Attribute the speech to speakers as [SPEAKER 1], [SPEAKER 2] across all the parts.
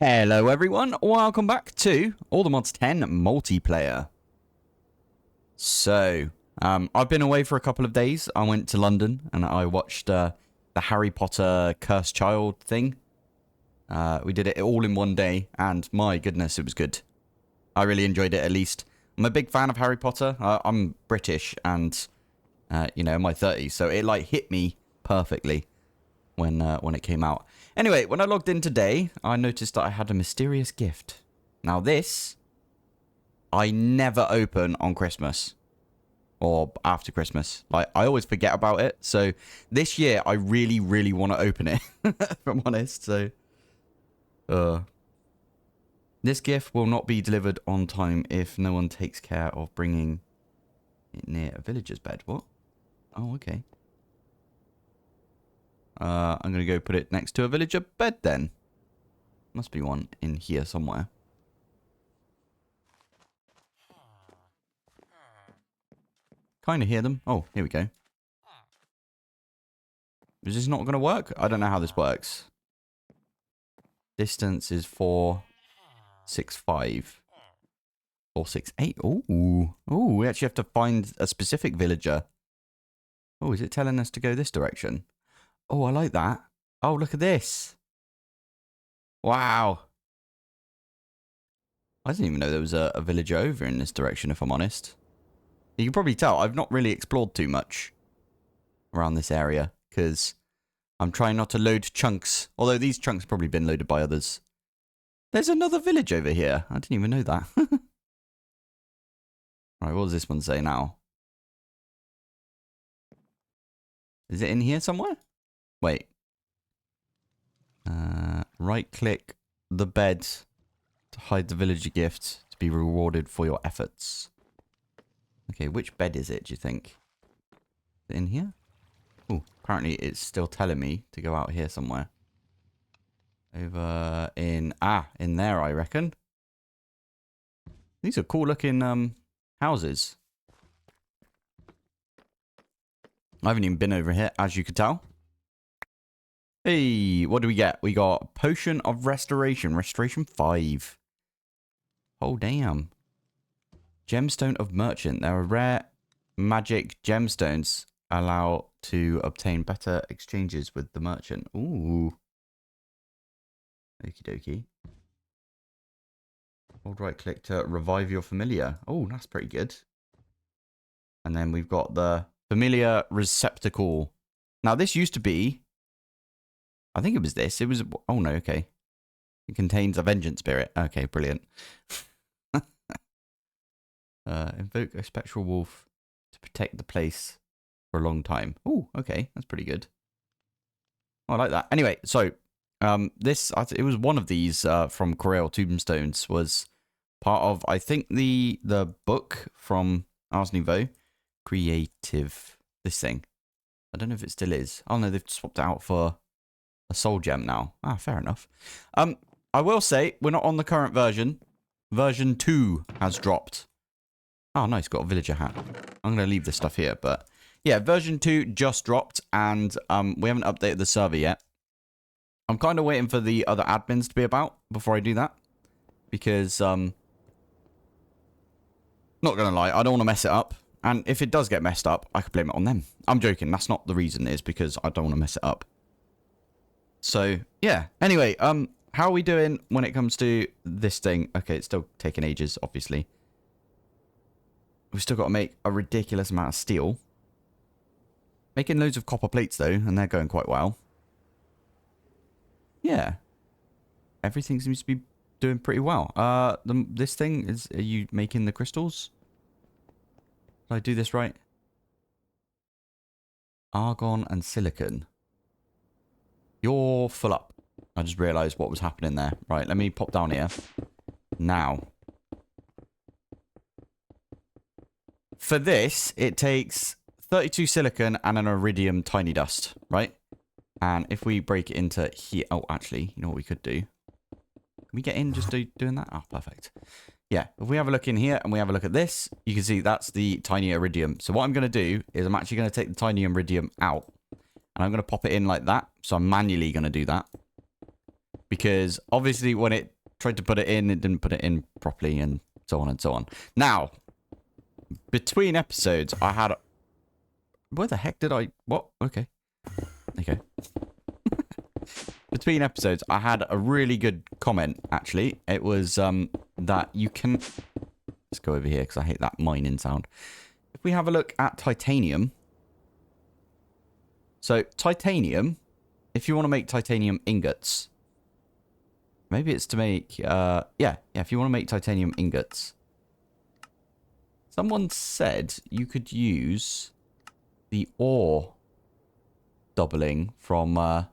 [SPEAKER 1] Hello everyone, welcome back to All the Mods 10 multiplayer. So, I've been away for a couple of days. I went to London and I watched the Harry Potter Cursed Child thing. We did it all in one day and my goodness, it was good. I really enjoyed it at least. I'm a big fan of Harry Potter. I'm British and, you know, in my 30s, so it like hit me perfectly when it came out. Anyway, when I logged in today, I noticed that I had a mysterious gift. Now this, I never open on Christmas. Or after Christmas. Like, I always forget about it. So, this year, I really, really want to open it. If I'm honest, so... This gift will not be delivered on time if no one takes care of bringing it near a villager's bed. What? Oh, okay. I'm going to go put it next to a villager bed then. Must be one in here somewhere. Kind of hear them. Oh, here we go. Is this not going to work? I don't know how this works. Distance is 465. 468. Ooh. Ooh, we actually have to find a specific villager. Oh, is it telling us to go this direction? Oh, I like that. Oh, look at this. Wow. I didn't even know there was a villager over in this direction, if I'm honest. You can probably tell I've not really explored too much around this area because I'm trying not to load chunks. Although these chunks have probably been loaded by others. There's another village over here. I didn't even know that. Right, what does this one say now? Is it in here somewhere? Wait. Right click the bed to hide the villager gift to be rewarded for your efforts. Okay, which bed is it, do you think? Is it in here? Oh, apparently it's still telling me to go out here somewhere. Over in... in there, I reckon. These are cool looking houses. I haven't even been over here, as you could tell. Hey, what do we get? We got Potion of Restoration. Restoration 5. Oh, damn. Gemstone of Merchant. There are rare magic gemstones allow to obtain better exchanges with the merchant. Ooh. Okie dokie. Hold right click to revive your familiar. Oh, that's pretty good. And then we've got the familiar receptacle. Now, this used to be... I think it was this. It was... Oh, no, okay. It contains a vengeance spirit. Okay, brilliant. Invoke a spectral wolf to protect the place for a long time. Oh, okay. That's pretty good. Oh, I like that. Anyway, so... it was one of these from Corel Tombstones was part of, I think, the book from Ars Nouveau. Creative. This thing. I don't know if it still is. Oh, no, they've swapped it out for a soul gem now. Ah, fair enough. I will say, we're not on the current version. Version 2 has dropped. Oh, nice. Got a villager hat. I'm going to leave this stuff here, but... Yeah, version 2 just dropped, and we haven't updated the server yet. I'm kind of waiting for the other admins to be about before I do that. Because, not going to lie, I don't want to mess it up. And if it does get messed up, I could blame it on them. I'm joking. That's not the reason, is because I don't want to mess it up. So, yeah. Anyway, how are we doing when it comes to this thing? Okay, it's still taking ages, obviously. We've still got to make a ridiculous amount of steel. Making loads of copper plates, though, and they're going quite well. Yeah. Everything seems to be doing pretty well. This thing is... Are you making the crystals? Did I do this right? Argon and silicon. You're full up. I just realised what was happening there. Right, let me pop down here. Now. For this, it takes 32 silicon and an iridium tiny dust, right? And if we break it into here... Oh, actually, you know what we could do? Can we get in just doing that? Oh, perfect. Yeah, if we have a look in here and we have a look at this, you can see that's the tiny iridium. So what I'm going to do is I'm actually going to take the tiny iridium out. And I'm going to pop it in like that. So I'm manually going to do that. because obviously when it tried to put it didn't put it in properly, and so on and so on. Now, between episodes, I had... Where the heck did I... What? Okay. Okay. Between episodes, I had a really good comment, actually. It was that you can... Let's go over here, because I hate that mining sound. If we have a look at titanium... So, titanium, if you want to make titanium ingots... Maybe it's to make, yeah, if you want to make titanium ingots. Someone said you could use the ore doubling from, am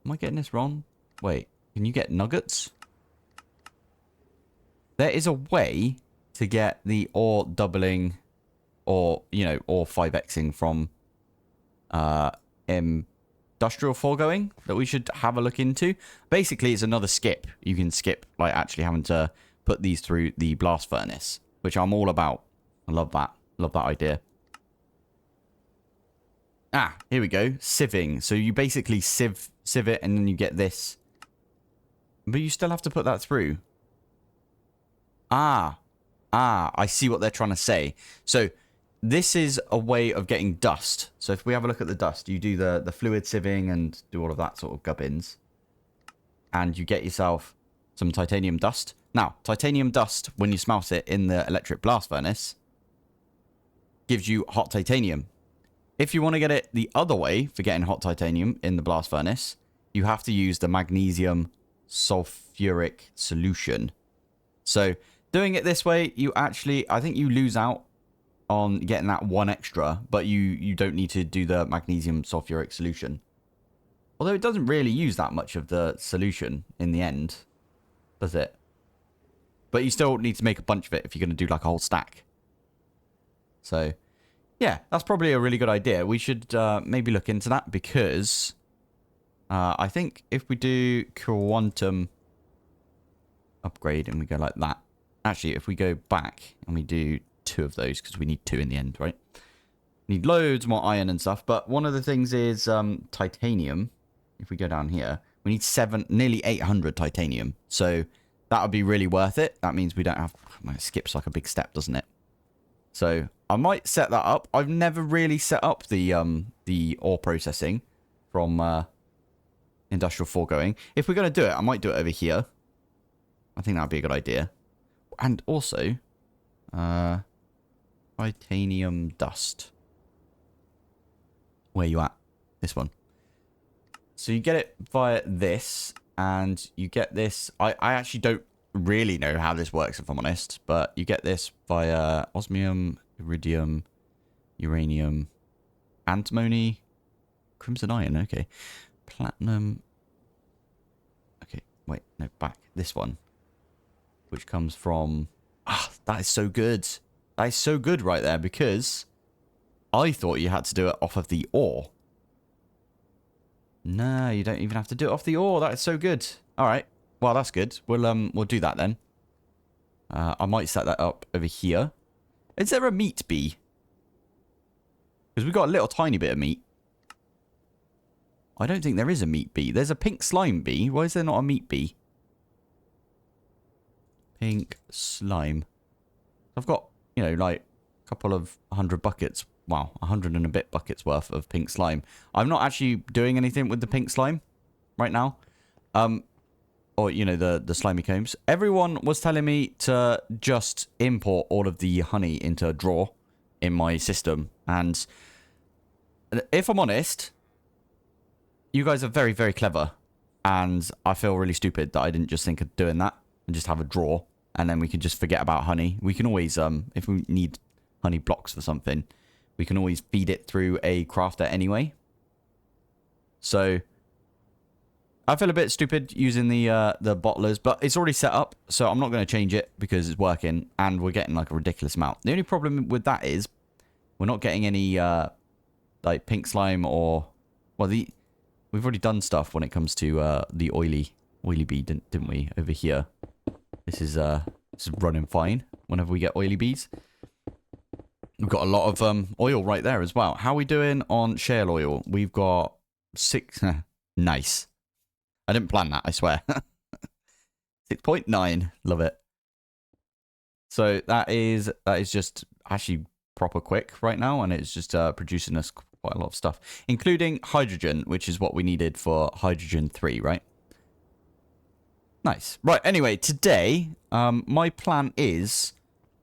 [SPEAKER 1] I getting this wrong? Wait, can you get nuggets? There is a way to get the ore doubling, or, you know, ore 5xing from, industrial foregoing that we should have a look into. Basically, it's another skip. You can skip, like, actually having to put these through the blast furnace, which I'm all about. I love that. Love that idea. Ah, here we go. Sieving. So you basically sieve it, and then you get this. But you still have to put that through. I see what they're trying to say. So this is a way of getting dust. So if we have a look at the dust, you do the fluid sieving and do all of that sort of gubbins. And you get yourself some titanium dust. Now, titanium dust, when you smelt it in the electric blast furnace, gives you hot titanium. If you want to get it the other way for getting hot titanium in the blast furnace, you have to use the magnesium sulfuric solution. So doing it this way, you actually, I think you lose out on getting that one extra, but you don't need to do the magnesium sulfuric solution. Although it doesn't really use that much of the solution in the end, does it? But you still need to make a bunch of it if you're going to do like a whole stack. So, yeah, that's probably a really good idea. We should maybe look into that, because I think if we do quantum upgrade and we go like that. Actually, if we go back and we do 2 of those, because we need 2 in the end, right? Need loads more iron and stuff. But one of the things is titanium. If we go down here, we need nearly 800 titanium. So that would be really worth it. That means we don't have... It skips like a big step, doesn't it? So I might set that up. I've never really set up the ore processing from industrial foregoing. If we're going to do it, I might do it over here. I think that would be a good idea. And also... titanium dust. Where you at? This one. So you get it via this, and you get this. I actually don't really know how this works, if I'm honest, but you get this via osmium, iridium, uranium, antimony, crimson iron. Okay, platinum. Okay, wait, no, back. This one, which comes from... Ah, that is so good. That is so good right there, because I thought you had to do it off of the ore. No, you don't even have to do it off the ore. That is so good. All right. Well, that's good. We'll do that then. I might set that up over here. Is there a meat bee? Because we've got a little tiny bit of meat. I don't think there is a meat bee. There's a pink slime bee. Why is there not a meat bee? Pink slime. I've got, you know, like a couple of 100 buckets. Wow, 100 and a bit buckets worth of pink slime. I'm not actually doing anything with the pink slime right now. Or, you know, the slimy combs. Everyone was telling me to just import all of the honey into a drawer in my system. And if I'm honest, you guys are very, very clever. And I feel really stupid that I didn't just think of doing that and just have a drawer. And then we can just forget about honey. We can always, if we need honey blocks for something, we can always feed it through a crafter anyway. So I feel a bit stupid using the bottlers, but it's already set up, so I'm not going to change it because it's working, and we're getting like a ridiculous amount. The only problem with that is we're not getting any like pink slime or... Well, we've already done stuff when it comes to the oily bee, didn't we, over here? This is running fine whenever we get oily bees. We've got a lot of oil right there as well. How are we doing on shale oil? We've got 6. Nice. I didn't plan that, I swear. 6.9. Love it. So that is just actually proper quick right now, and it's just producing us quite a lot of stuff, including hydrogen, which is what we needed for hydrogen 3, right? Nice. Right, anyway, today, my plan is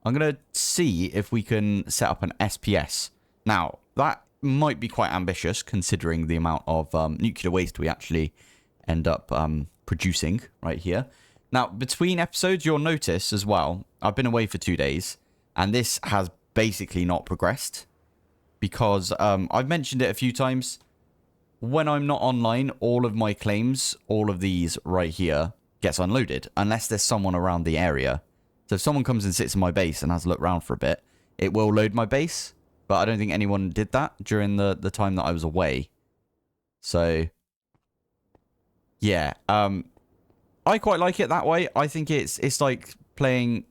[SPEAKER 1] I'm going to see if we can set up an SPS. Now, that might be quite ambitious considering the amount of nuclear waste we actually end up producing right here. Now, between episodes, you'll notice as well, I've been away for 2 days, and this has basically not progressed because I've mentioned it a few times. When I'm not online, all of my claims, all of these right here, gets unloaded unless there's someone around the area. So if someone comes and sits in my base and has a look around for a bit, it will load my base. But I don't think anyone did that during the time that I was away. So, yeah. I quite like it that way. I think it's like playing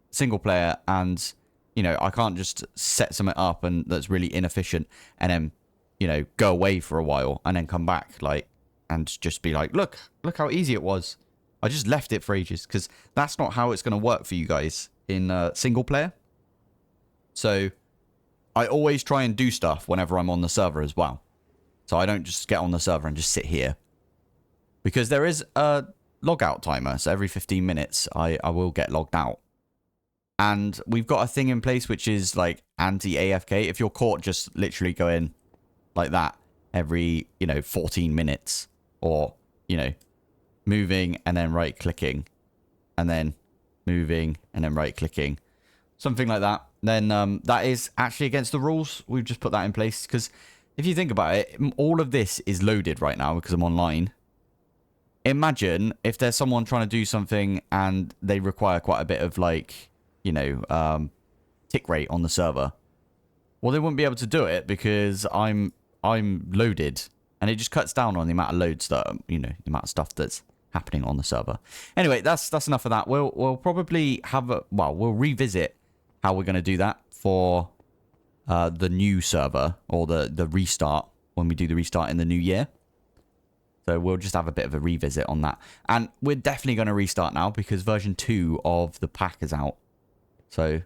[SPEAKER 1] single player and, you know, I can't just set something up and that's really inefficient and then, you know, go away for a while and then come back, like, and just be like, look how easy it was. I just left it for ages because that's not how it's going to work for you guys in single player. So I always try and do stuff whenever I'm on the server as well. So I don't just get on the server and just sit here. Because there is a logout timer. So every 15 minutes, I will get logged out. And we've got a thing in place which is like anti-AFK. If you're caught just literally going like that every, you know, 14 minutes. Or, you know, moving and then right-clicking. And then moving and then right-clicking. Something like that. Then that is actually against the rules. We've just put that in place. Because if you think about it, all of this is loaded right now because I'm online. Imagine if there's someone trying to do something and they require quite a bit of, like, you know, tick rate on the server. Well, they wouldn't be able to do it because I'm loaded. And it just cuts down on the amount of loads that, you know, the amount of stuff that's happening on the server. Anyway, that's enough of that. We'll probably have a, well, we'll revisit how we're going to do that for the new server or the restart when we do the restart in the new year. So we'll just have a bit of a revisit on that. And we're definitely going to restart now because version 2 of the pack is out. So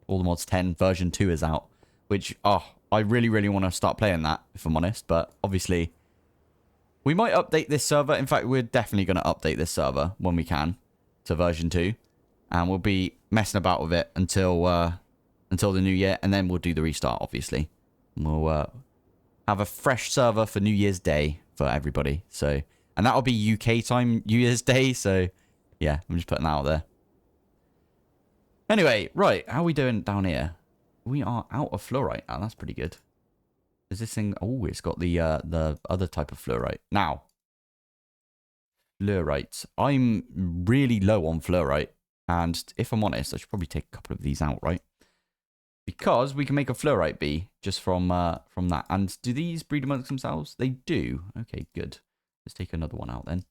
[SPEAKER 1] all the mods 10 version 2 is out, which, oh, I really, really want to start playing that, if I'm honest. But obviously, we might update this server. In fact, we're definitely going to update this server when we can to version 2. And we'll be messing about with it until the new year. And then we'll do the restart, obviously. And we'll have a fresh server for New Year's Day for everybody. So, and that'll be UK time New Year's Day. So, yeah, I'm just putting that out there. Anyway, right. How are we doing down here? We are out of fluorite now. That's pretty good. Is this thing... Oh, it's got the other type of fluorite. Now, fluorite. I'm really low on fluorite. And if I'm honest, I should probably take a couple of these out, right? Because we can make a fluorite bee just from that. And do these breed amongst themselves? They do. Okay, good. Let's take another one out then.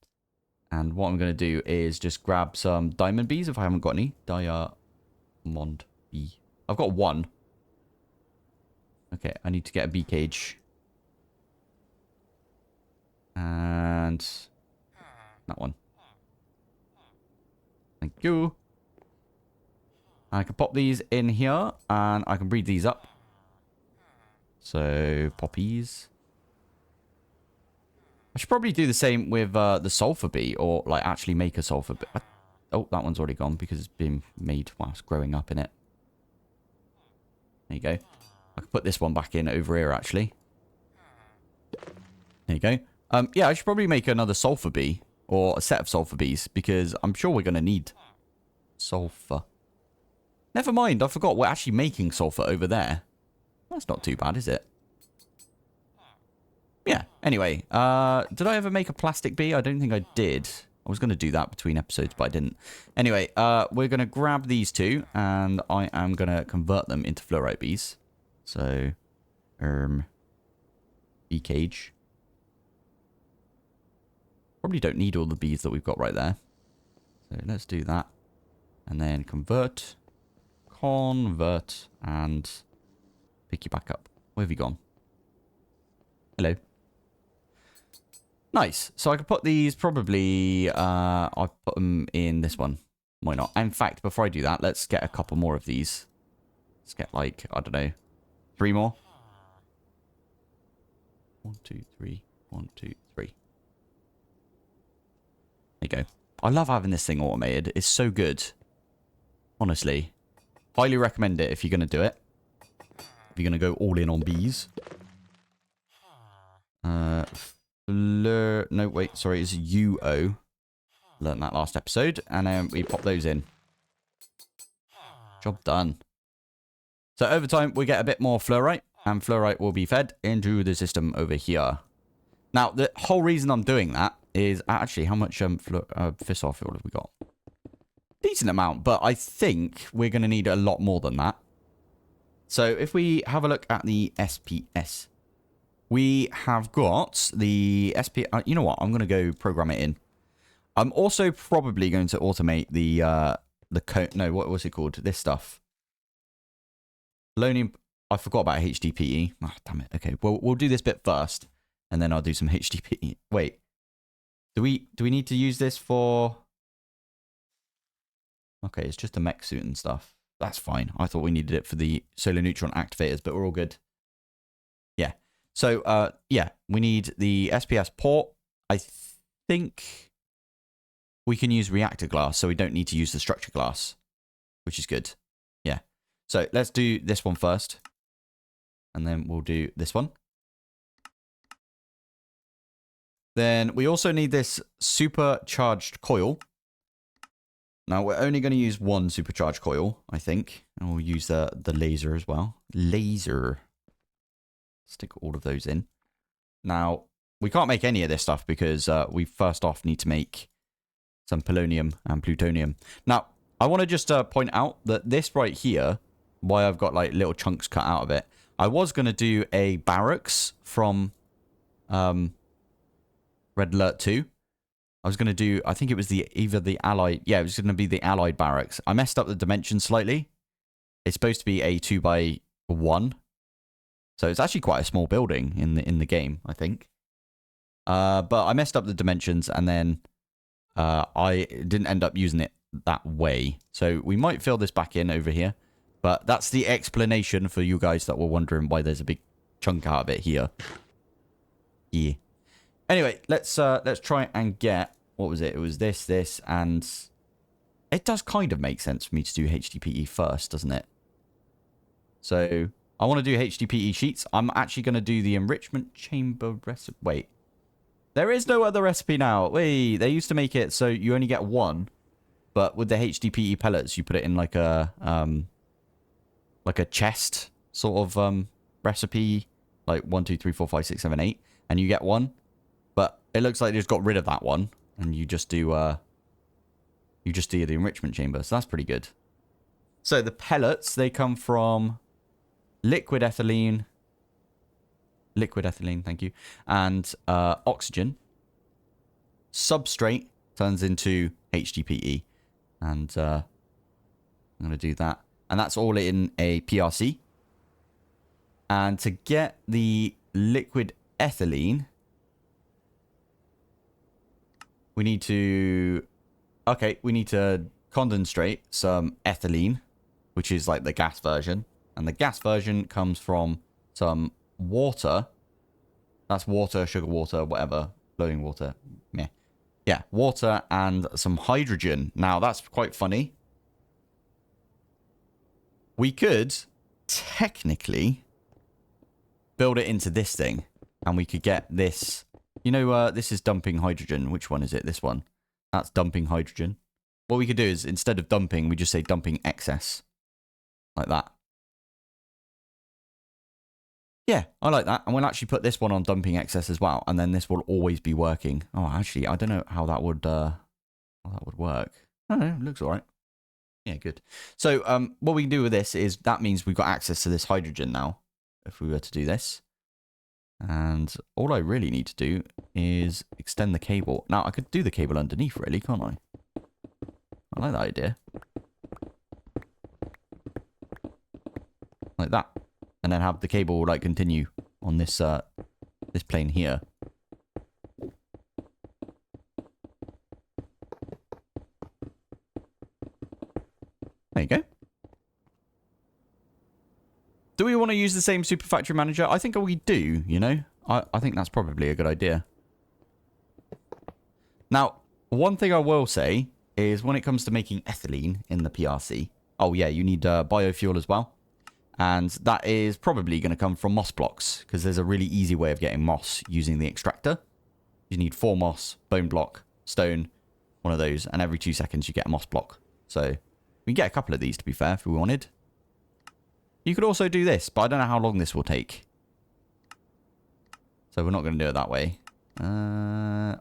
[SPEAKER 1] And what I'm going to do is just grab some diamond bees if I haven't got any. Diamond bee. I've got one. Okay, I need to get a bee cage. And that one. Thank you. I can pop these in here, and I can breed these up. So, poppies. I should probably do the same with the sulfur bee, or like actually make a sulfur bee. Oh, that one's already gone because it's been made whilst growing up in it. There you go. I can put this one back in over here, actually. There you go. Yeah, I should probably make another sulfur bee, or a set of sulfur bees, because I'm sure we're going to need sulfur. Never mind, I forgot we're actually making sulfur over there. That's not too bad, is it? Yeah, anyway. Did I ever make a plastic bee? I don't think I did. I was going to do that between episodes, but I didn't. Anyway, we're going to grab these two, and I am going to convert them into fluorite bees. So, bee cage. Probably don't need all the bees that we've got right there. So let's do that. And then convert, and pick you back up. Where have you gone? Hello. Nice. So I could put these probably, I'll put them in this one. Why not? In fact, before I do that, let's get a couple more of these. Let's get like, I don't know, 3 more. 1, 2, 3. 1, 2, 3. There you go. I love having this thing automated. It's so good. Honestly. Highly recommend it if you're going to do it. If you're going to go all in on bees. No, wait, sorry, it's UO. Learned that last episode. And then we pop those in. Job done. So over time, we get a bit more fluorite. And fluorite will be fed into the system over here. Now, the whole reason I'm doing that is actually how much fissile fuel have we got? Decent amount, but I think we're going to need a lot more than that. So if we have a look at the SPS, we have got the SP. You know what? I'm going to go program it in. I'm also probably going to automate the code. No, what was it called? This stuff. Loaning. I forgot about HDPE. Oh, damn it. Okay, well, we'll do this bit first, and then I'll do some HDPE. Wait, do we need to use this for? Okay, it's just a mech suit and stuff. That's fine. I thought we needed it for the solar neutron activators, but we're all good. Yeah. So, yeah, we need the SPS port. I think we can use reactor glass, so we don't need to use the structure glass, which is good. Yeah. So let's do this one first. And then we'll do this one. Then we also need this supercharged coil. Now, we're only going to use one supercharged coil, I think. And we'll use the laser as well. Laser. Stick all of those in. Now, we can't make any of this stuff because we first off need to make some polonium and plutonium. Now, I want to just point out that this right here, why I've got like little chunks cut out of it, I was going to do a barracks from Red Alert 2. I was going to do, I think it was either the Allied, yeah, it was going to be the Allied barracks. I messed up the dimensions slightly. It's supposed to be a 2x1. So it's actually quite a small building in the game, I think. But I messed up the dimensions and then I didn't end up using it that way. So we might fill this back in over here. But that's the explanation for you guys that were wondering why there's a big chunk out of it here. Yeah. Anyway, let's try and get, what was it? It was this, and it does kind of make sense for me to do HDPE first, doesn't it? So I want to do HDPE sheets. I'm actually going to do the enrichment chamber recipe. Wait, there is no other recipe now. Wait, they used to make it so you only get one, but with the HDPE pellets, you put it in like a chest sort of recipe, like 1, 2, 3, 4, 5, 6, 7, 8, and you get one. But it looks like they just got rid of that one, and you just do the enrichment chamber. So that's pretty good. So the pellets, they come from liquid ethylene, thank you, and oxygen. Substrate turns into HDPE, and I'm going to do that. And that's all in a PRC. And to get the liquid ethylene, we need to condenstrate some ethylene, which is like the gas version. And the gas version comes from some water. That's water, sugar water, whatever. Flowing water. Meh. Yeah, water and some hydrogen. Now, that's quite funny. We could technically build it into this thing. And we could get this. You know, this is dumping hydrogen. Which one is it? This one. That's dumping hydrogen. What we could do is, instead of dumping, we just say dumping excess. Like that. Yeah, I like that. And we'll actually put this one on dumping excess as well. And then this will always be working. Oh, actually, I don't know how that would work. I don't know. It looks all right. Yeah, good. So what we can do with this is that means we've got access to this hydrogen now. If we were to do this. And all I really need to do is extend the cable. Now, I could do the cable underneath, really, can't I? I like that idea. Like that. And then have the cable, like, continue on this this plane here. There you go. Do we want to use the same super factory manager? I think we do, you know. I think that's probably a good idea. Now, one thing I will say is when it comes to making ethylene in the PRC, oh yeah, you need biofuel as well. And that is probably going to come from moss blocks, because there's a really easy way of getting moss using the extractor. You need 4 moss, bone block, stone, one of those, and every 2 seconds you get a moss block. So we can get a couple of these, to be fair, if we wanted. You could also do this, but I don't know how long this will take. So we're not going to do it that way.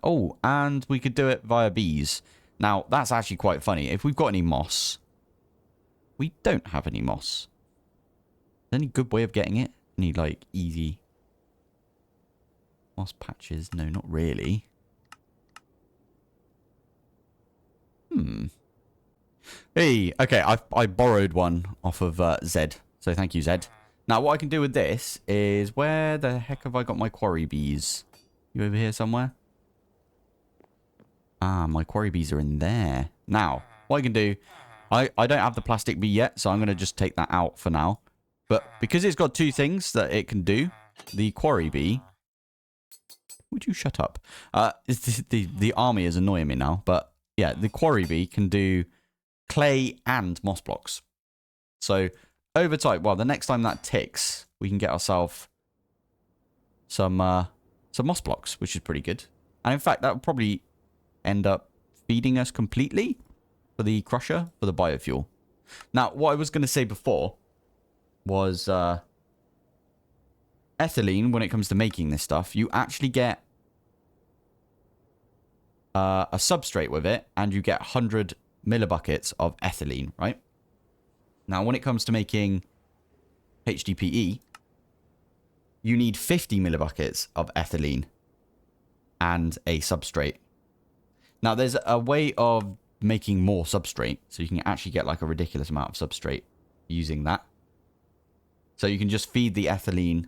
[SPEAKER 1] Oh, and we could do it via bees. Now, that's actually quite funny. If we've got any moss, we don't have any moss. Any good way of getting it? Need like easy moss patches? No, not really. Hey, okay, I borrowed one off of Zed, so thank you, Zed. Now, what I can do with this is, where the heck have I got my quarry bees? You over here somewhere? Ah, my quarry bees are in there. Now, what I can do, I don't have the plastic bee yet, so I'm going to just take that out for now. But because it's got 2 things that it can do, the quarry bee... Would you shut up? The army is annoying me now. But yeah, the quarry bee can do clay and moss blocks. So over time, well, the next time that ticks, we can get ourselves some moss blocks, which is pretty good. And in fact, that would probably end up feeding us completely for the crusher, for the biofuel. Now, what I was going to say before was ethylene, when it comes to making this stuff, you actually get a substrate with it, and you get 100 millibuckets of ethylene, right? Now, when it comes to making HDPE, you need 50 millibuckets of ethylene and a substrate. Now, there's a way of making more substrate, so you can actually get like a ridiculous amount of substrate using that. So you can just feed the ethylene.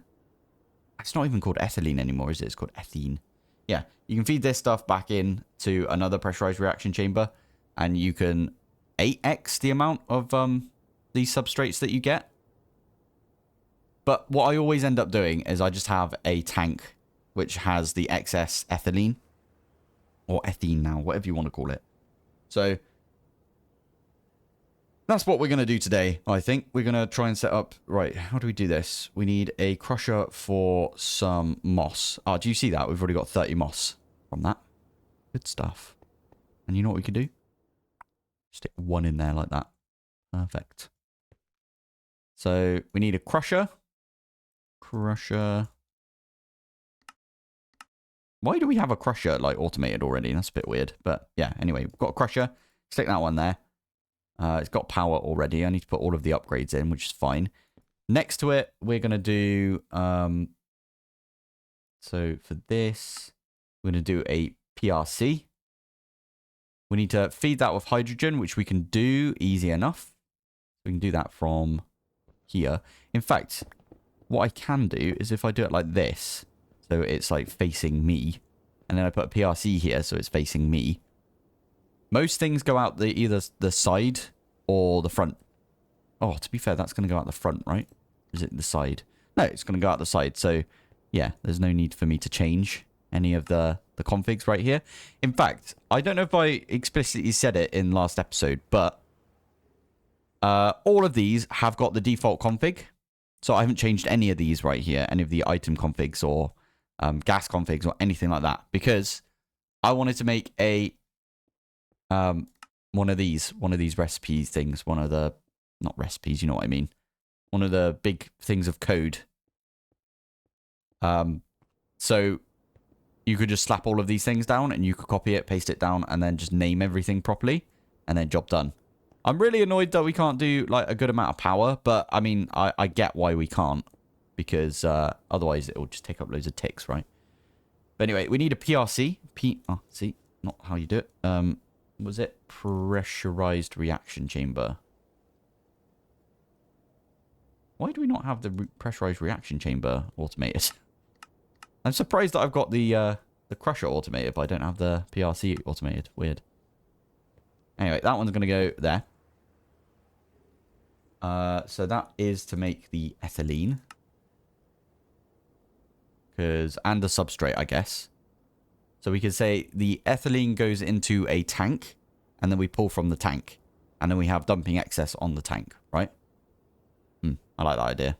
[SPEAKER 1] It's not even called ethylene anymore, is it? It's called ethene. Yeah, you can feed this stuff back in to another pressurized reaction chamber, and you can 8x the amount of these substrates that you get. But what I always end up doing is I just have a tank which has the excess ethylene, or ethene now, whatever you want to call it. So that's what we're going to do today, I think. We're going to try and set up... Right, how do we do this? We need a crusher for some moss. Oh, do you see that? We've already got 30 moss from that. Good stuff. And you know what we can do? Stick 1 in there like that. Perfect. So we need a crusher. Crusher. Why do we have a crusher, like, automated already? That's a bit weird. But, yeah, anyway, we've got a crusher. Stick that one there. It's got power already. I need to put all of the upgrades in, which is fine. Next to it, we're going to do... so for this, we're going to do a PRC. We need to feed that with hydrogen, which we can do easy enough. We can do that from here. In fact, what I can do is if I do it like this, so it's like facing me, and then I put a PRC here, so it's facing me. Most things go out either the side or the front. Oh, to be fair, that's going to go out the front, right? Is it the side? No, it's going to go out the side. So, yeah, there's no need for me to change any of the configs right here. In fact, I don't know if I explicitly said it in last episode, but all of these have got the default config. So I haven't changed any of these right here, any of the item configs or gas configs or anything like that, because I wanted to make a one of these recipes things, one of the, not recipes, you know what I mean, one of the big things of code. So you could just slap all of these things down and you could copy it, paste it down, and then just name everything properly, and then job done. I'm really annoyed that we can't do like a good amount of power, but I mean, I get why we can't, because otherwise it will just take up loads of ticks, right? But anyway, we need a PRC. See, not how you do it. Was it pressurized reaction chamber? Why do we not have the pressurized reaction chamber automated? I'm surprised that I've got the crusher automated, but I don't have the PRC automated. Weird. Anyway, that one's going to go there. So that is to make the ethylene. And the substrate, I guess. So we could say the ethylene goes into a tank, and then we pull from the tank. And then we have dumping excess on the tank, right? I like that idea.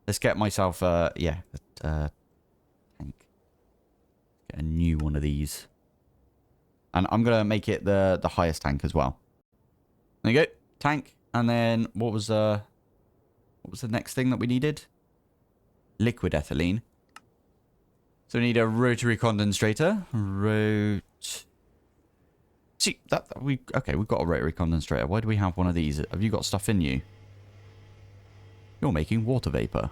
[SPEAKER 1] Let's get myself, tank. Get a new one of these. And I'm going to make it the highest tank as well. There you go. Tank. And then what was the next thing that we needed? Liquid ethylene. So we need a rotary condensator. See, okay, we've got a rotary condensator. Why do we have one of these? Have you got stuff in you? You're making water vapor.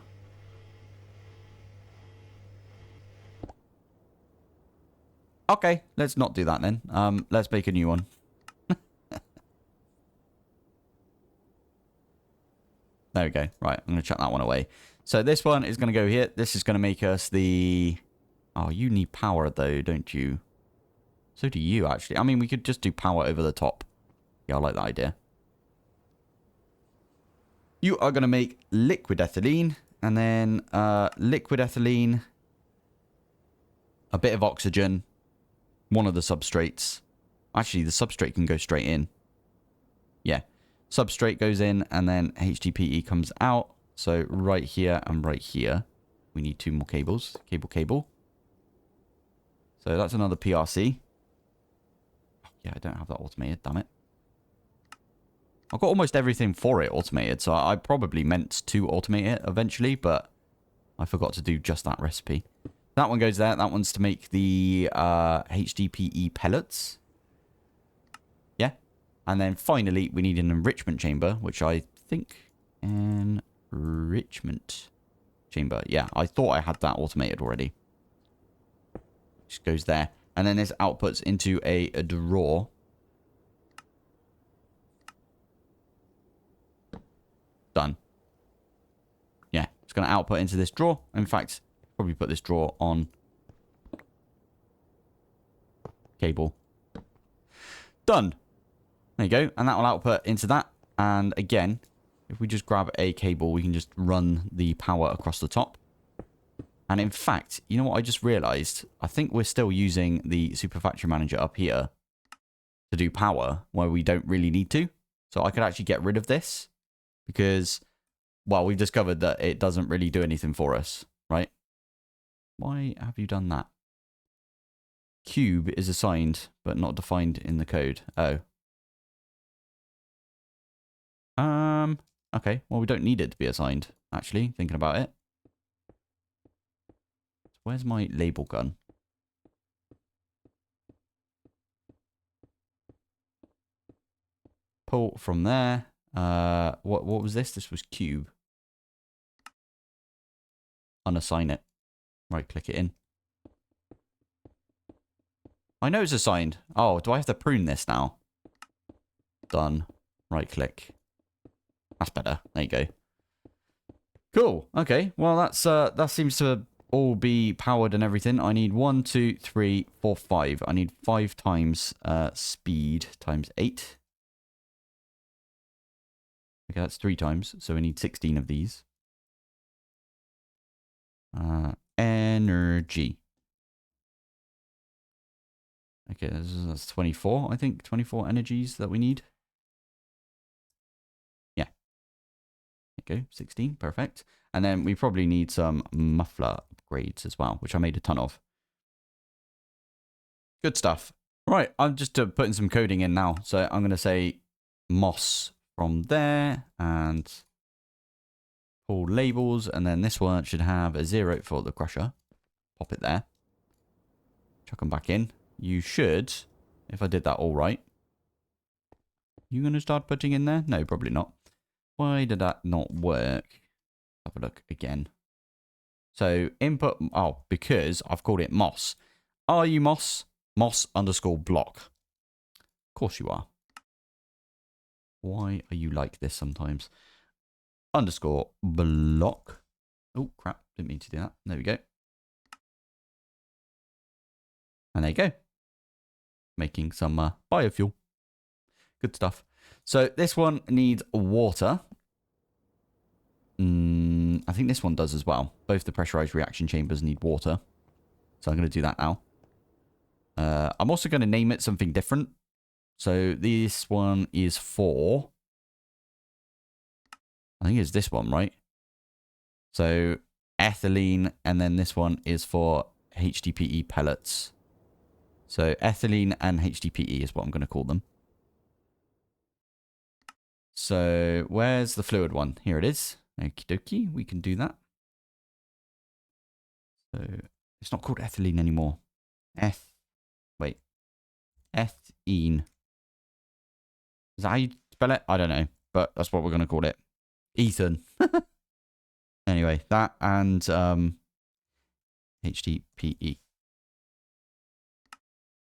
[SPEAKER 1] Okay, let's not do that then. Let's make a new one. There we go. Right, I'm going to chuck that one away. So this one is going to go here. This is going to make us the... Oh, you need power though, don't you? So do you, actually. I mean, we could just do power over the top. Yeah, I like that idea. You are going to make liquid ethylene. And then liquid ethylene. A bit of oxygen. One of the substrates. Actually, the substrate can go straight in. Yeah. Substrate goes in, and then HDPE comes out. So right here and right here. We need 2 more cables. Cable. So that's another PRC. Oh, yeah, I don't have that automated, damn it. I've got almost everything for it automated, so I probably meant to automate it eventually, but I forgot to do just that recipe. That one goes there. That one's to make the HDPE pellets. Yeah. And then finally, we need an enrichment chamber, which I think... Enrichment chamber. Yeah, I thought I had that automated already. Just goes there. And then this outputs into a drawer. Done. Yeah, it's going to output into this drawer. In fact, probably put this drawer on cable. Done. There you go. And that will output into that. And again, if we just grab a cable, we can just run the power across the top. And in fact, you know what I just realized? I think we're still using the Super Factory Manager up here to do power where we don't really need to. So I could actually get rid of this because, well, we've discovered that it doesn't really do anything for us, right? Why have you done that? Cube is assigned, but not defined in the code. Oh. Okay. Well, we don't need it to be assigned, actually, thinking about it. Where's my label gun? Pull from there. What was this? This was cube. Unassign it. Right click it in. I know it's assigned. Oh, do I have to prune this now? Done. Right click. That's better. There you go. Cool. Okay. Well, that seems to all be powered and everything. I need 1, 2, 3, 4, 5. I need 5 times speed times 8. Okay, that's 3 times. So we need 16 of these. Energy. Okay, that's 24, I think. 24 energies that we need. Yeah. There you go. 16. Perfect. And then we probably need some muffler upgrades as well, which I made a ton of. Good stuff. Right, I'm just putting some coding in now. So I'm going to say moss from there and pull labels. And then this one should have a 0 for the crusher. Pop it there. Chuck them back in. You should, if I did that all right. You going to start putting in there? No, probably not. Why did that not work? Have a look again. So input, oh, because I've called it moss. Are you moss? Moss underscore block. Of course you are. Why are you like this sometimes? Underscore block. Oh, crap. Didn't mean to do that. There we go. And there you go. Making some biofuel. Good stuff. So this one needs water. I think this one does as well. Both the pressurized reaction chambers need water. So I'm going to do that now. I'm also going to name it something different. So this one is for... I think it's this one, right? So ethylene, and then this one is for HDPE pellets. So ethylene and HDPE is what I'm going to call them. So where's the fluid one? Here it is. Okie dokie, we can do that. So it's not called ethylene anymore. Wait. Ethene. Is that how you spell it? I don't know, but that's what we're going to call it. Ethan. Anyway, that and HDPE.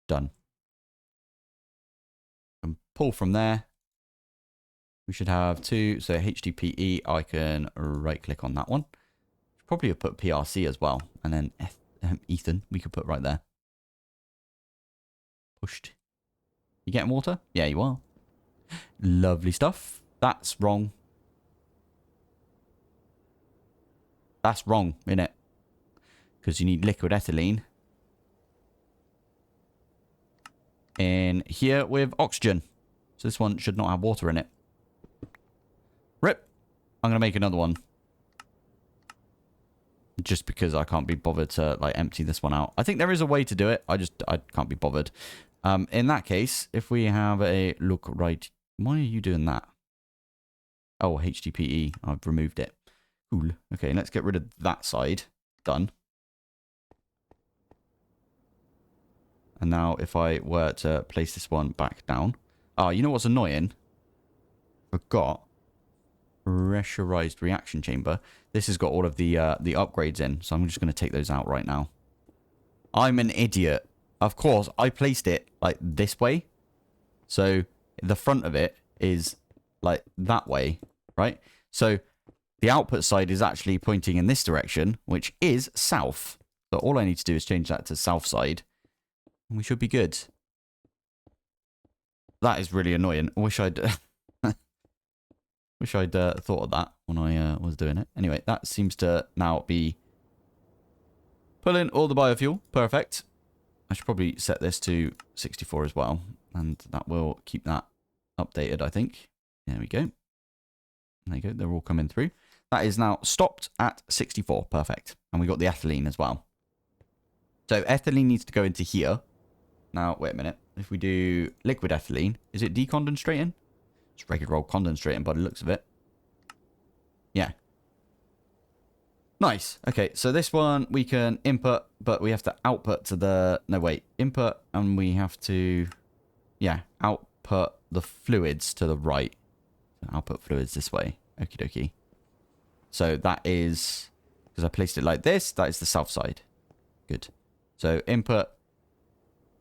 [SPEAKER 1] Done. And pull from there. We should have two. So HDPE, I can right click on that one. Probably have put PRC as well. And then Ethan, we could put right there. Pushed. You getting water? Yeah, you are. Lovely stuff. That's wrong. That's wrong, innit? Because you need liquid ethylene. In here with oxygen. So this one should not have water in it. Rip. I'm going to make another one. Just because I can't be bothered to like empty this one out. I think there is a way to do it. I can't be bothered. In that case, if we have a look right... Why are you doing that? Oh, HDPE. I've removed it. Cool. Okay, let's get rid of that side. Done. And now if I were to place this one back down. Oh, you know what's annoying? Forgot. Pressurized reaction chamber. This has got all of the upgrades in. So I'm just going to take those out right now. I'm an idiot. Of course, I placed it like this way. So the front of it is like that way, right? So the output side is actually pointing in this direction, which is south. So all I need to do is change that to south side. And we should be good. That is really annoying. I wish I'd... Wish I'd thought of that when I was doing it. Anyway, that seems to now be pulling all the biofuel. Perfect. I should probably set this to 64 as well. And that will keep that updated, I think. There we go. There you go. They're all coming through. That is now stopped at 64. Perfect. And we got the ethylene as well. So ethylene needs to go into here. Now, wait a minute. If we do liquid ethylene, is it decondenstrating? It's regular old condensating by the looks of it. Yeah. Nice. Okay, so this one we can input, but we have to output to the... No, wait. Input, and we have to... Yeah, output the fluids to the right. Output fluids this way. Okie dokie. So that is... Because I placed it like this, that is the south side. Good. So input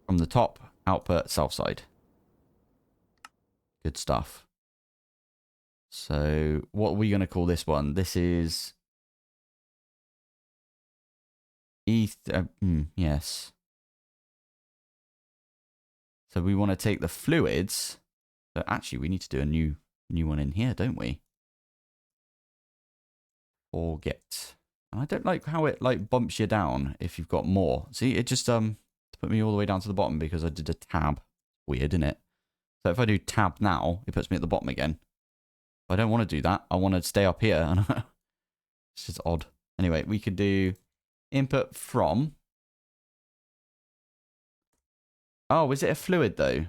[SPEAKER 1] from the top, output south side. Good stuff. So what are we going to call this one? This is... yes. So we want to take the fluids. So actually, we need to do a new one in here, don't we? Forget. And I don't like how it like bumps you down if you've got more. See, it just put me all the way down to the bottom because I did a tab. Weird, isn't it? So if I do tab now, it puts me at the bottom again. I don't want to do that. I want to stay up here. It's just odd. Anyway, we could do input from. Oh, is it a fluid though?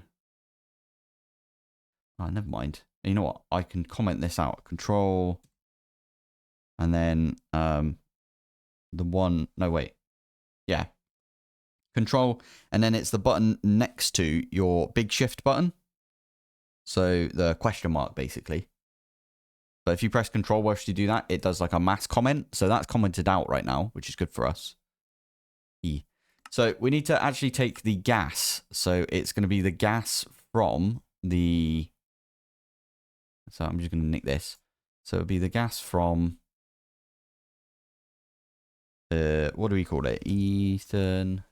[SPEAKER 1] Oh, never mind. You know what? I can comment this out. Control. And then the one. No, wait. Yeah. Control. And then it's the button next to your big shift button. So the question mark, basically. But if you press control whilst you do that, it does like a mass comment. So that's commented out right now, which is good for us. E. So we need to actually take the gas. So it's going to be the gas from the... So I'm just going to nick this. So it'll be the gas from... what do we call it? Eastern...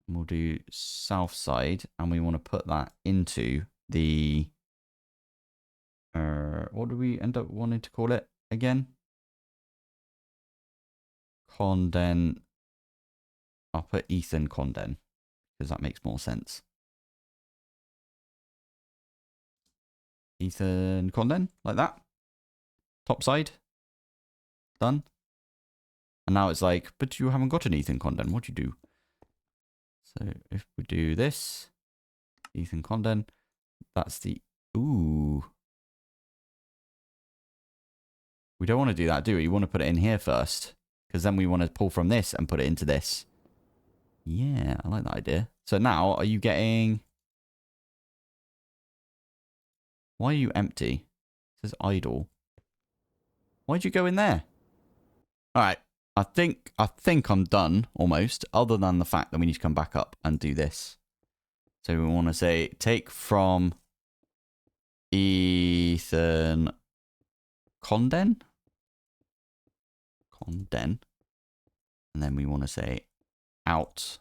[SPEAKER 1] We'll do south side. And we want to put that into the... what do we end up wanting to call it? again? Conden. I'll put Ethan Conden because that makes more sense. Ethan Conden, like that. Top side. Done. And now it's like, but you haven't got an Ethan Conden. What do you do? So if we do this, Ethan Conden, that's the, ooh. We don't want to do that, do we? You want to put it in here first. Because then we want to pull from this and put it into this. Yeah, I like that idea. So now, are you getting... Why are you empty? It says idle. Why'd you go in there? Alright. I think I'm done, almost. Other than the fact that we need to come back up and do this. So we want to say, take from Ethan Conden. Conden. And then we want to say output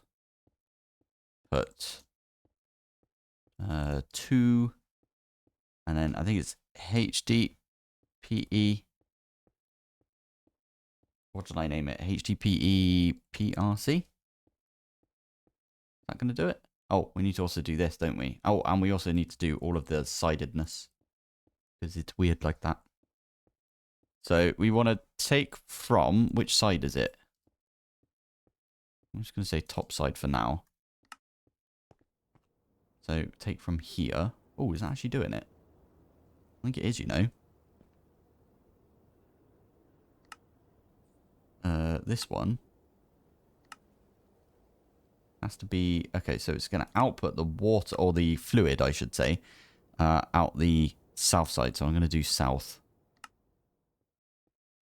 [SPEAKER 1] 2. And then I think it's HDPE. What did I name it? HDPE PRC? Is that going to do it? Oh, we need to also do this, don't we? Oh, and we also need to do all of the sidedness. Because it's weird like that. So we want to take from, which side is it? I'm just going to say top side for now. So take from here. Oh, is that actually doing it? I think it is, you know. This one has to be... Okay, so it's going to output the water, or the fluid, I should say, out the south side. So I'm going to do south.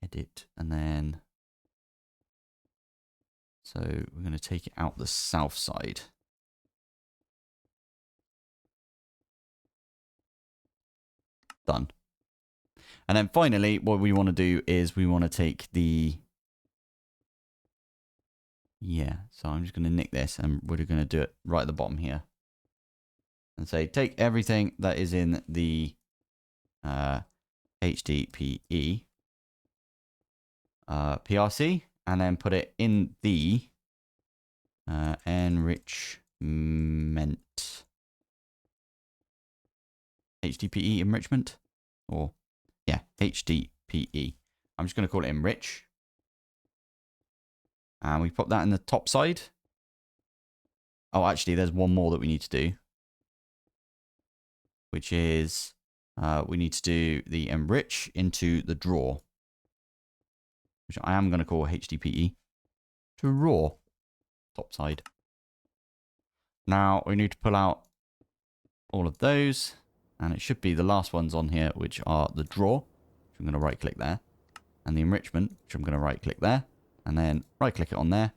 [SPEAKER 1] Edit, and then... So we're going to take it out the south side. Done. And then finally, what we want to do is we want to take the... Yeah, so I'm just going to nick this and we're going to do it right at the bottom here. And say, take everything that is in the HDPE PRC and then put it in the enrichment. HDPE enrichment? Or, yeah, HDPE. I'm just going to call it enrich. And we put that in the top side. Oh, actually, there's one more that we need to do. Which is, we need to do the enrich into the drawer. Which I am going to call HDPE. Drawer. Top side. Now, we need to pull out all of those. And it should be the last ones on here, which are the drawer. Which I'm going to right click there. And the enrichment, which I'm going to right click there. And then right click it on there.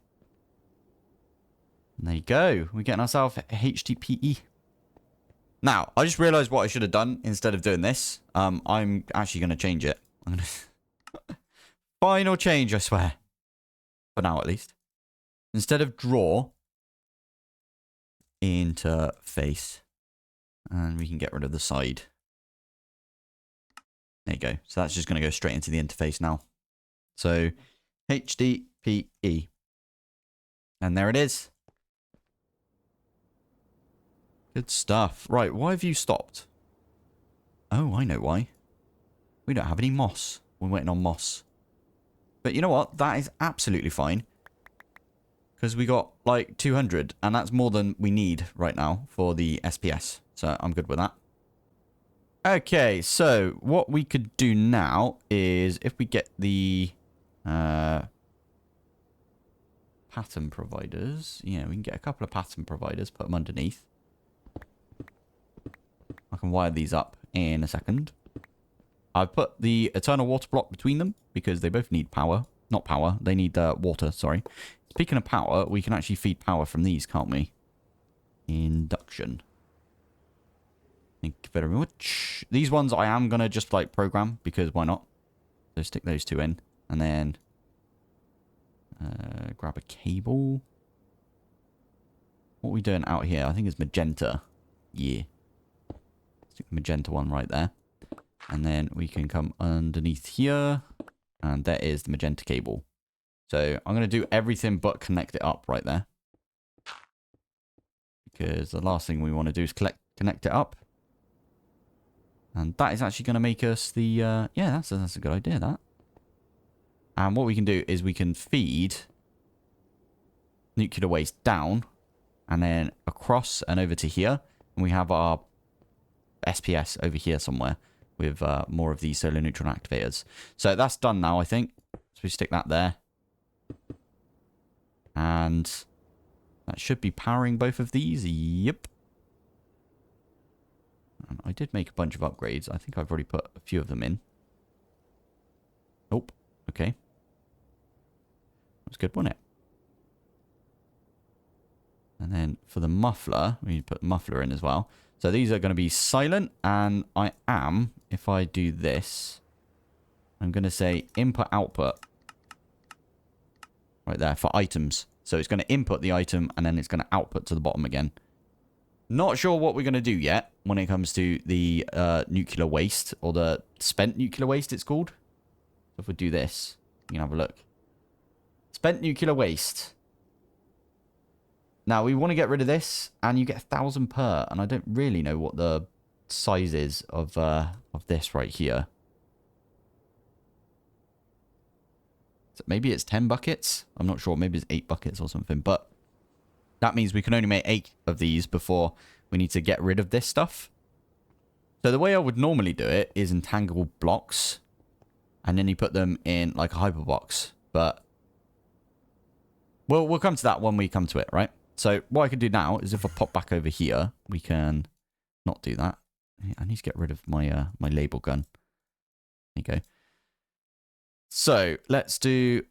[SPEAKER 1] And there you go. We're getting ourselves HDPE. Now, I just realized what I should have done instead of doing this. I'm actually going to change it. I'm going to... Final change, I swear. For now, at least. Instead of draw, interface. And we can get rid of the side. There you go. So that's just going to go straight into the interface now. So... HDPE. And there it is. Good stuff. Right, why have you stopped? Oh, I know why. We don't have any moss. We're waiting on moss. But you know what? That is absolutely fine. Because we got like 200. And that's more than we need right now for the SPS. So I'm good with that. Okay, so what we could do now is if we get the... pattern providers. Yeah, we can get a couple of pattern providers, put them underneath. I can wire these up in a second. I've put the eternal water block between them because they both need power. Not power, they need water, sorry. Speaking of power, we can actually feed power from these, can't we? Induction. Thank you very much. These ones I am going to just like program because why not? So stick those two in and then grab a cable. What are we doing out here? I think it's magenta. Yeah. Stick the magenta one right there. And then we can come underneath here. And there is the magenta cable. So I'm going to do everything but connect it up right there. Because the last thing we want to do is connect it up. And that is actually going to make us the... yeah, that's a good idea, that. And what we can do is we can feed nuclear waste down and then across and over to here. And we have our SPS over here somewhere with more of these solar neutron activators. So that's done now, I think. So we stick that there. And that should be powering both of these. Yep. And I did make a bunch of upgrades. I think I've already put a few of them in. Nope. Okay. That's good, wasn't it? And then for the muffler, we need to put the muffler in as well. So these are going to be silent. And I am, if I do this, I'm going to say input output. Right there for items. So it's going to input the item and then it's going to output to the bottom again. Not sure what we're going to do yet when it comes to the nuclear waste or the spent nuclear waste it's called. So if we do this, you can have a look. Spent nuclear waste. Now we want to get rid of this and you get 1,000 per. And I don't really know what the size is of this right here. So maybe it's 10 buckets. I'm not sure. Maybe it's 8 buckets or something. But that means we can only make 8 of these before we need to get rid of this stuff. So the way I would normally do it is entangle blocks. And then you put them in like a hyperbox. But we'll come to that when we come to it, right? So what I can do now is if I pop back over here, we can not do that. I need to get rid of my my label gun. There you go. So let's do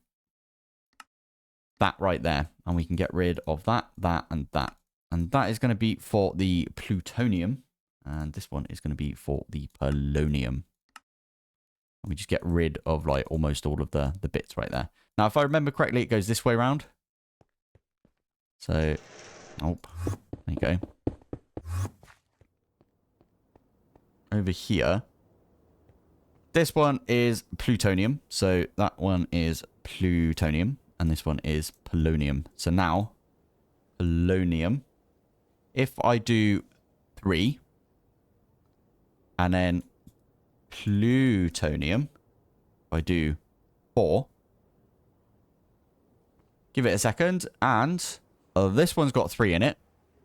[SPEAKER 1] that right there. And we can get rid of that, that, and that. And that is going to be for the plutonium. And this one is going to be for the polonium. And we just get rid of like almost all of the bits right there. Now, if I remember correctly, it goes this way around. So, oh, there you go. Over here. This one is plutonium. So that one is plutonium. And this one is polonium. So now, polonium. If I do 3. And then plutonium. If I do 4. Give it a second. And this one's got 3 in it.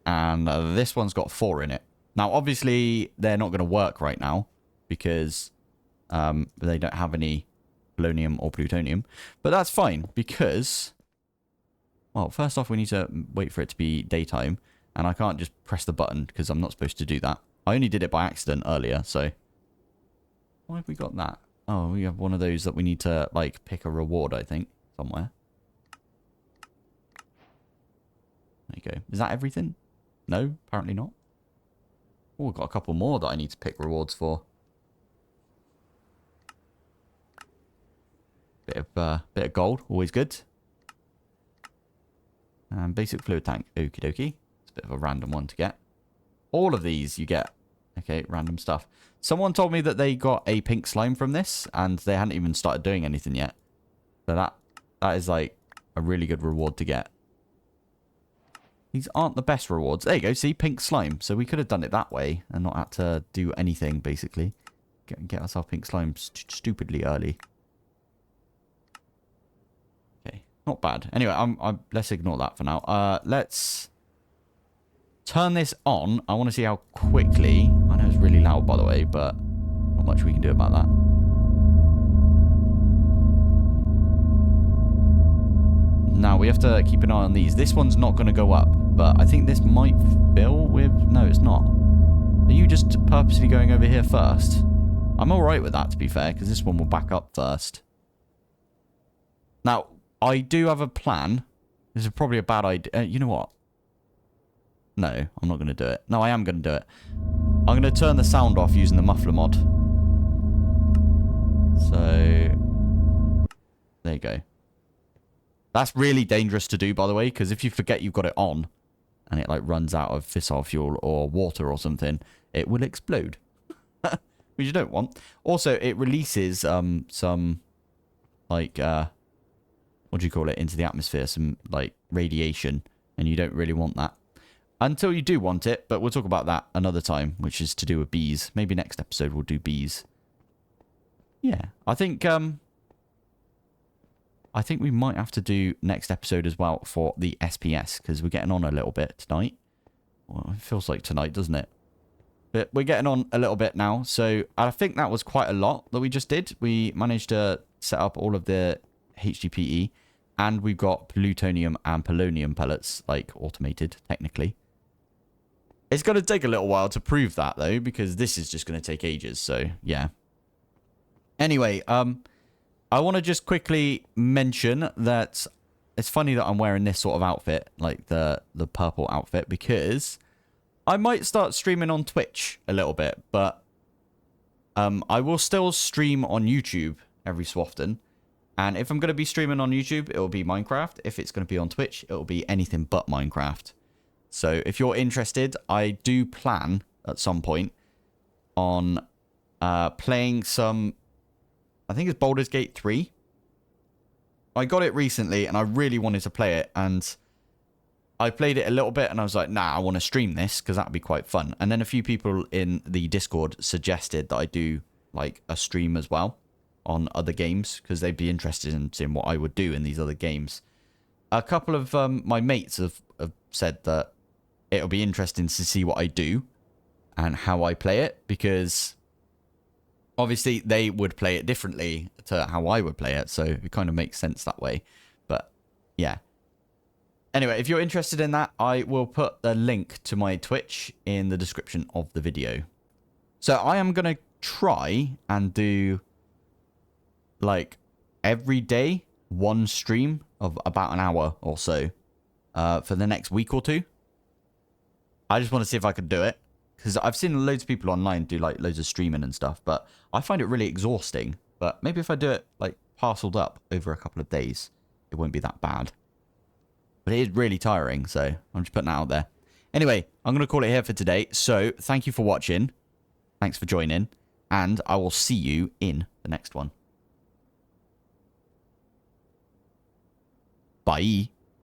[SPEAKER 1] And this one's got 4 in it. Now, obviously, they're not going to work right now. Because they don't have any polonium or plutonium. But that's fine. Because, well, first off, we need to wait for it to be daytime. And I can't just press the button because I'm not supposed to do that. I only did it by accident earlier, so. Why have we got that? Oh, we have one of those that we need to, like, pick a reward, I think, somewhere. There you go. Is that everything? No, apparently not. Oh, we've got a couple more that I need to pick rewards for. Bit of gold, always good. And basic fluid tank, okie dokie. It's a bit of a random one to get. All of these you get. Okay, random stuff. Someone told me that they got a pink slime from this, and they hadn't even started doing anything yet. So that is like a really good reward to get. These aren't the best rewards. There you go, see, pink slime. So we could have done it that way and not had to do anything, basically. Get ourselves pink slime stupidly early. Okay, not bad. Anyway, let's ignore that for now. Let's turn this on. I want to see how quickly. I know it's really loud, by the way, but not much we can do about that. Now, we have to keep an eye on these. This one's not going to go up, but I think this might fill with... No, it's not. Are you just purposely going over here first? I'm alright with that, to be fair, because this one will back up first. Now, I do have a plan. This is probably a bad idea. You know what? No, I'm not going to do it. No, I am going to do it. I'm going to turn the sound off using the muffler mod. So, there you go. That's really dangerous to do, by the way, because if you forget you've got it on and it like runs out of fissile fuel or water or something, it will explode, which you don't want. Also, it releases some like, what do you call it, into the atmosphere, some, like, radiation, and you don't really want that. Until you do want it, but we'll talk about that another time, which is to do with bees. Maybe next episode we'll do bees. Yeah, I think we might have to do next episode as well for the SPS, because we're getting on a little bit tonight. Well, it feels like tonight, doesn't it? But we're getting on a little bit now, so I think that was quite a lot that we just did. We managed to set up all of the HDPE, and we've got plutonium and polonium pellets, like, automated, technically. It's going to take a little while to prove that, though, because this is just going to take ages, so, yeah. Anyway, I want to just quickly mention that it's funny that I'm wearing this sort of outfit, like the purple outfit, because I might start streaming on Twitch a little bit, but I will still stream on YouTube every so often. And if I'm going to be streaming on YouTube, it will be Minecraft. If it's going to be on Twitch, it will be anything but Minecraft. So if you're interested, I do plan at some point on playing some, I think it's Baldur's Gate 3. I got it recently and I really wanted to play it, and I played it a little bit and I was like, nah, I want to stream this because that'd be quite fun. And then a few people in the Discord suggested that I do like a stream as well on other games because they'd be interested in seeing what I would do in these other games. A couple of my mates have said that it'll be interesting to see what I do and how I play it, because obviously they would play it differently to how I would play it, so it kind of makes sense that way. But yeah. Anyway, if you're interested in that, I will put a link to my Twitch in the description of the video. So I am going to try and do like every day one stream of about an hour or so for the next week or two. I just want to see if I can do it, because I've seen loads of people online do like loads of streaming and stuff, but I find it really exhausting. But maybe if I do it like parceled up over a couple of days, it won't be that bad. But it is really tiring, so I'm just putting that out there. Anyway, I'm going to call it here for today. So thank you for watching. Thanks for joining. And I will see you in the next one. Bye.